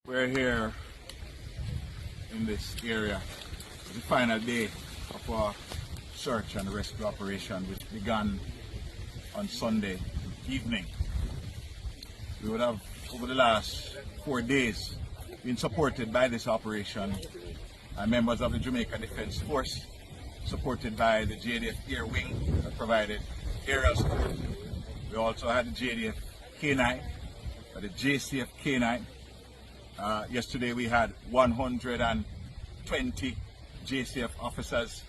We're here in this area, the final day of our search and rescue operation, which began on Sunday evening. We would have, over the last 4 days, been supported by this operation by members of the Jamaica Defence Force, supported by the JDF Air Wing that provided aerial support. We also had the JDF K9, the JCF K9. Yesterday we had 120 JCF officers,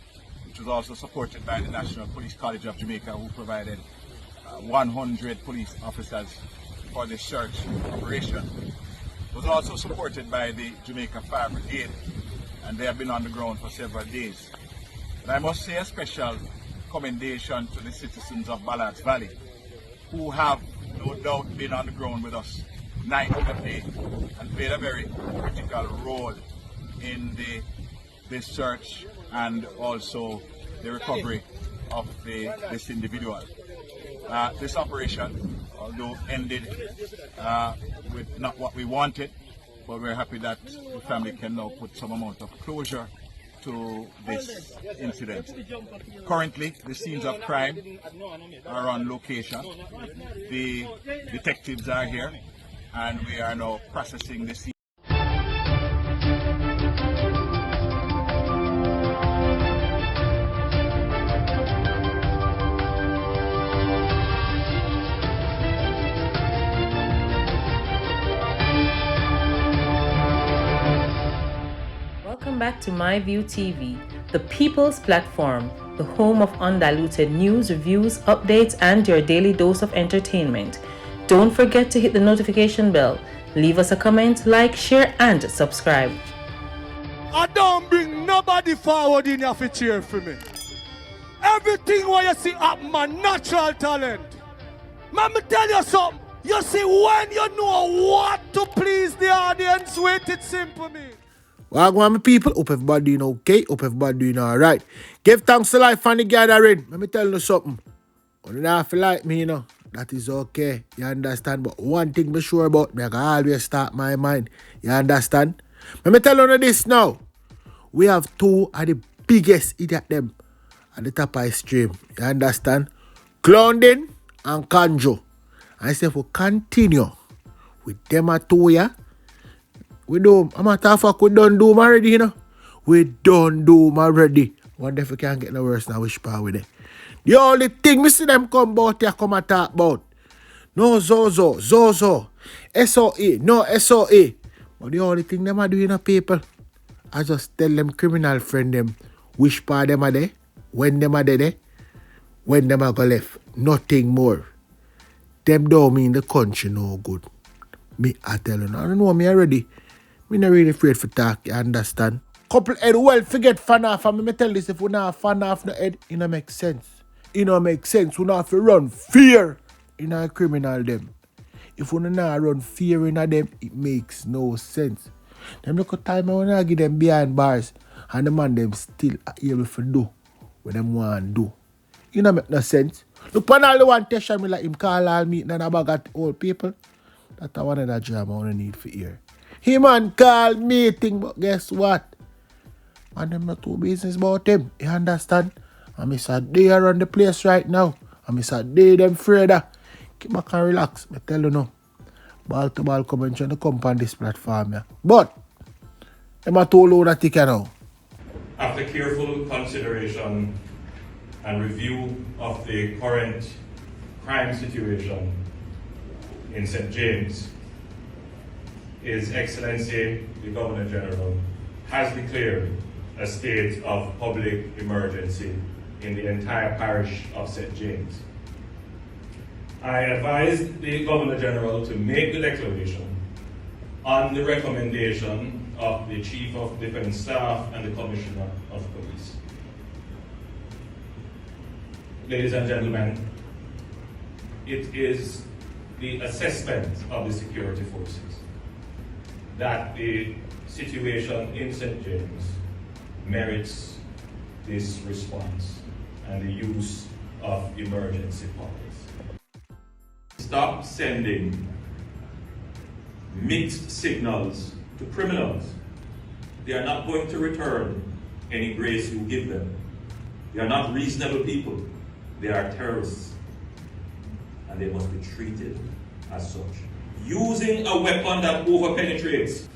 which was also supported by the National Police College of Jamaica, who provided 100 police officers for this search operation. It was also supported by the Jamaica Fire Brigade, and they have been on the ground for several days. And I must say a special commendation to the citizens of Ballard's Valley, who have no doubt been on the ground with us night and day and played a very critical role in this search and also the recovery of this individual. This operation, although ended with not what we wanted, but we're happy that the family can now put some amount of closure to this incident. Currently, the scenes of crime are on location. The detectives are here, and we are now processing the scene. Welcome back to MyView TV, the people's platform, the home of undiluted news, reviews, updates, and your daily dose of entertainment. Don't forget to hit the notification bell, leave us a comment, like, share, and subscribe. I don't bring nobody forward in your cheer for me. Everything what you see up my natural talent. Let me tell you something. You see, when you know what to please the audience with, it's simple, me. Welcome, my people. Hope everybody doing okay. Hope everybody doing alright. Give thanks to life and the gathering. Let me tell you something. You don't have to like me, you know. That is okay. You understand? But one thing be sure about me, I can always start my mind. You understand? Let me tell you this now. We have two of the biggest idiot them at the top of the stream. You understand? Clowning and Conjo. I say if we continue with them at two, yeah. We don't, I'm not talking we done do them already, you know. We done do them already. Wonder if we can get no worse now, which part with it. The only thing we see them come about here, come and talk about. No Zozo, SOA, no SOA. But the only thing them are doing, people, I just tell them criminal friend them which part them are there, when them are there, when them are go left. Nothing more. Them don't mean the country no good. Me, I tell you, I don't know me already. Me not really afraid for talk, you understand? Couple head well forget fan off, and me tell this, if we not fan off no head, it don't make sense. It don't make sense. We not have to run fear in a criminal them. If we not run fear in a them, it makes no sense. Them look at time when I give them behind bars, and the man them still able to do what them want to do. It don't make no sense. Look when all the one test me like him call all me and a bag at old people. That's one of the drama I want to need for here. He man call meeting, but guess what? And them not too business about him. You understand? And I said they are on the place right now. And I said they them afraid. Keep back and relax. I tell you no. Ball to ball come and try to come on this platform. Yeah. But I'm a told you that ticket now. After careful consideration and review of the current crime situation in St. James, His Excellency the Governor General has declared a state of public emergency in the entire parish of St. James. I advised the Governor General to make the declaration on the recommendation of the Chief of Defence Staff and the Commissioner of Police. Ladies and gentlemen, it is the assessment of the security forces that the situation in St. James merits this response and the use of emergency powers. Stop sending mixed signals to criminals, they are not going to return any grace you give them. They are not reasonable people. They are terrorists. And they must be treated as such. Using a weapon that overpenetrates.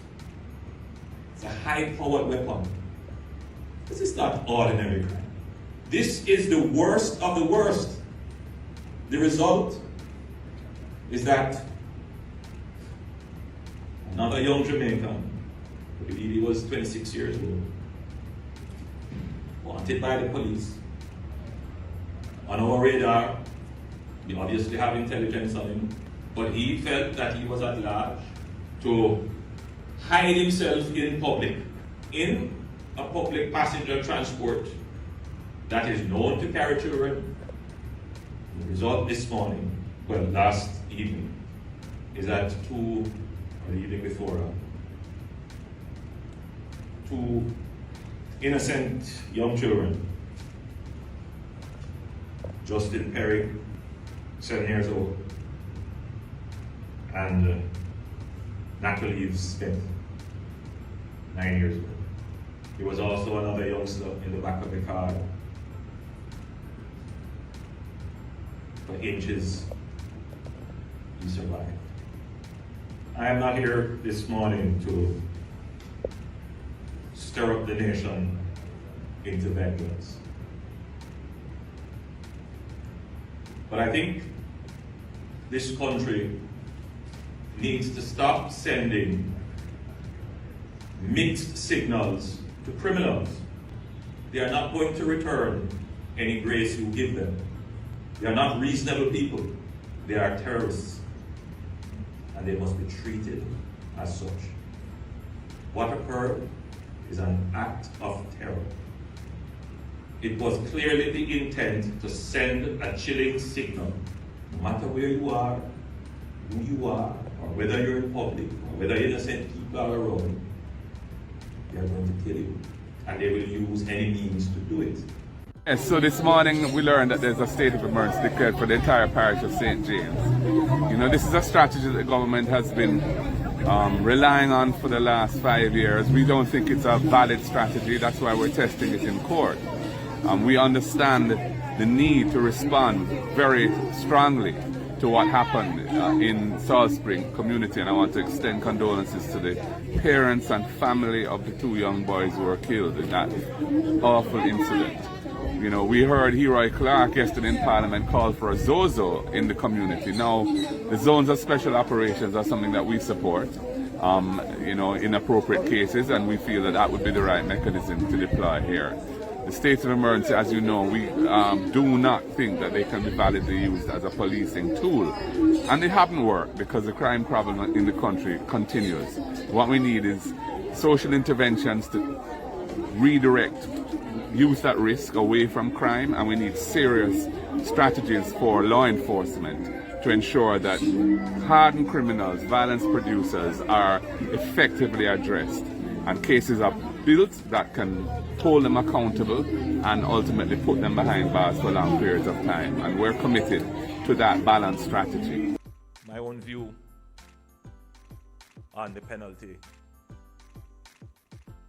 It's a high-powered weapon. This is not ordinary crime. This is the worst of the worst. The result is that another young Jamaican, I believe he was 26 years old, wanted by the police, on our radar. We obviously have intelligence on him, but he felt that he was at large to hide himself in public, in a public passenger transport that is known to carry children. The result this morning, well, last evening, is that or the evening before, two innocent young children, Justin Perry, 7 years old, and Natalie Smith, 9 years old. There was also another youngster in the back of the car. For inches, he survived. I am not here this morning to stir up the nation into vengeance. But I think this country needs to stop sending mixed signals to criminals. They are not going to return any grace you give them. They are not reasonable people. They are terrorists. And they must be treated as such. What occurred is an act of terror. It was clearly the intent to send a chilling signal. No matter where you are, who you are, or whether you're in public, or whether innocent people are around, they are going to kill you. And they will use any means to do it. Yes, so this morning we learned that there's a state of emergency declared for the entire parish of St. James. You know, this is a strategy that the government has been relying on for the last 5 years. We don't think it's a valid strategy. That's why we're testing it in court. We understand the need to respond very strongly to what happened in Salt Spring community, and I want to extend condolences to the parents and family of the two young boys who were killed in that awful incident. You know, we heard Heroy Clark yesterday in Parliament call for a Zozo in the community. Now, the zones of special operations are something that we support, you know, in appropriate cases, and we feel that that would be the right mechanism to deploy here. The state of emergency, as you know, we do not think that they can be validly used as a policing tool. And they haven't worked because the crime problem in the country continues. What we need is social interventions to redirect youth at risk away from crime, and we need serious strategies for law enforcement to ensure that hardened criminals, violence producers are effectively addressed and cases are built that can hold them accountable and ultimately put them behind bars for long periods of time. And we're committed to that balanced strategy. My own view on the penalty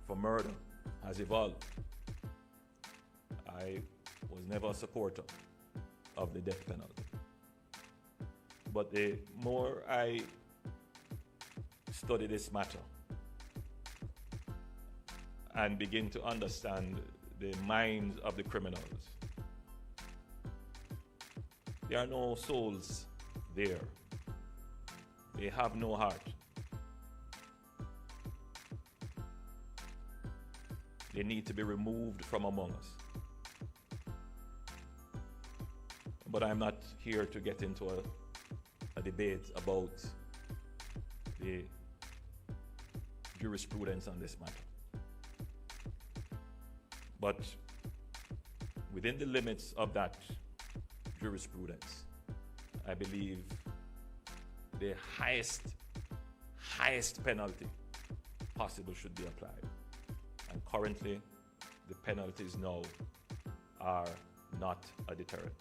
for murder has evolved. I was never a supporter of the death penalty. But the more I study this matter and begin to understand the minds of the criminals, there are no souls there. They have no heart. They need to be removed from among us. But I'm not here to get into a debate about the jurisprudence on this matter. But within the limits of that jurisprudence, I believe the highest penalty possible should be applied. And currently, the penalties now are not a deterrent.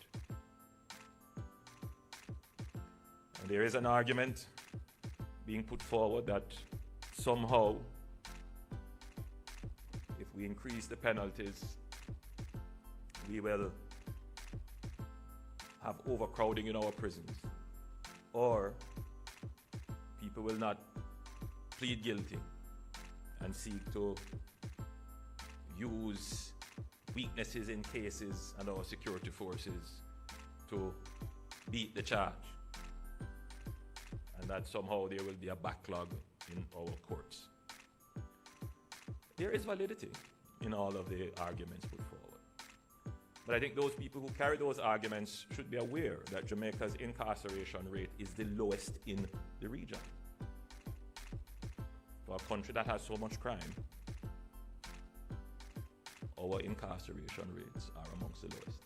And there is an argument being put forward that somehow we increase the penalties, we will have overcrowding in our prisons, or people will not plead guilty and seek to use weaknesses in cases and our security forces to beat the charge, and that somehow there will be a backlog in our courts. There is validity in all of the arguments put forward. But I think those people who carry those arguments should be aware that Jamaica's incarceration rate is the lowest in the region. For a country that has so much crime, our incarceration rates are amongst the lowest.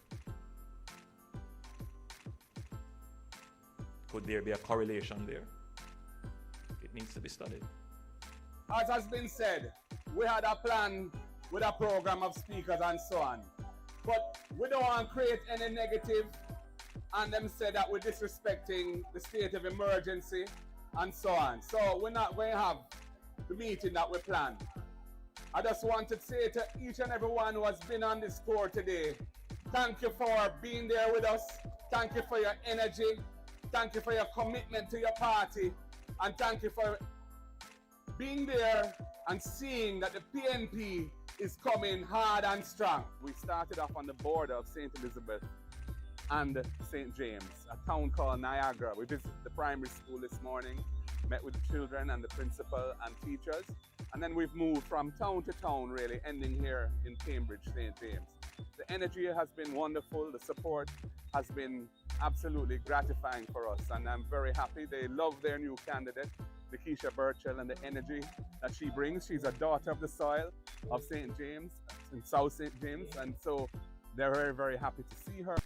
Could there be a correlation there? It needs to be studied. As has been said, we had a plan with a program of speakers and so on. But we don't want to create any negative, and them say that we're disrespecting the state of emergency and so on. So we're not going to have the meeting that we planned. I just want to say to each and everyone who has been on this tour today, thank you for being there with us. Thank you for your energy. Thank you for your commitment to your party. And thank you for being there and seeing that the PNP is coming hard and strong. We started off on the border of St. Elizabeth and St. James, a town called Niagara. We visited the primary school this morning, met with the children and the principal and teachers, and then we've moved from town to town, really, ending here in Cambridge, St. James. The energy has been wonderful. The support has been absolutely gratifying for us, and I'm very happy. They love their new candidate, Lakeisha Burchell, and the energy that she brings. She's a daughter of the soil of St. James, in South St. James, and so they're very, very happy to see her.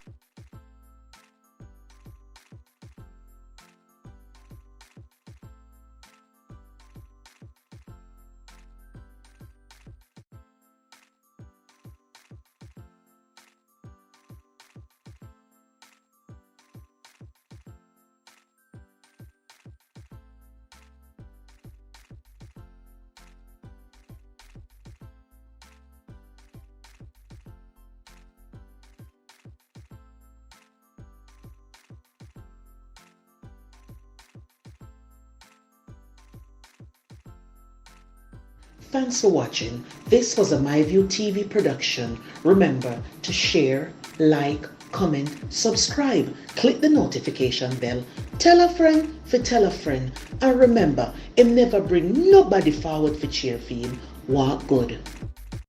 Thanks for watching. This was a MyView TV production. Remember to share, like, comment, subscribe, click the notification bell, tell a friend for tell a friend, and remember, it never bring nobody forward for cheer for him. Walk good.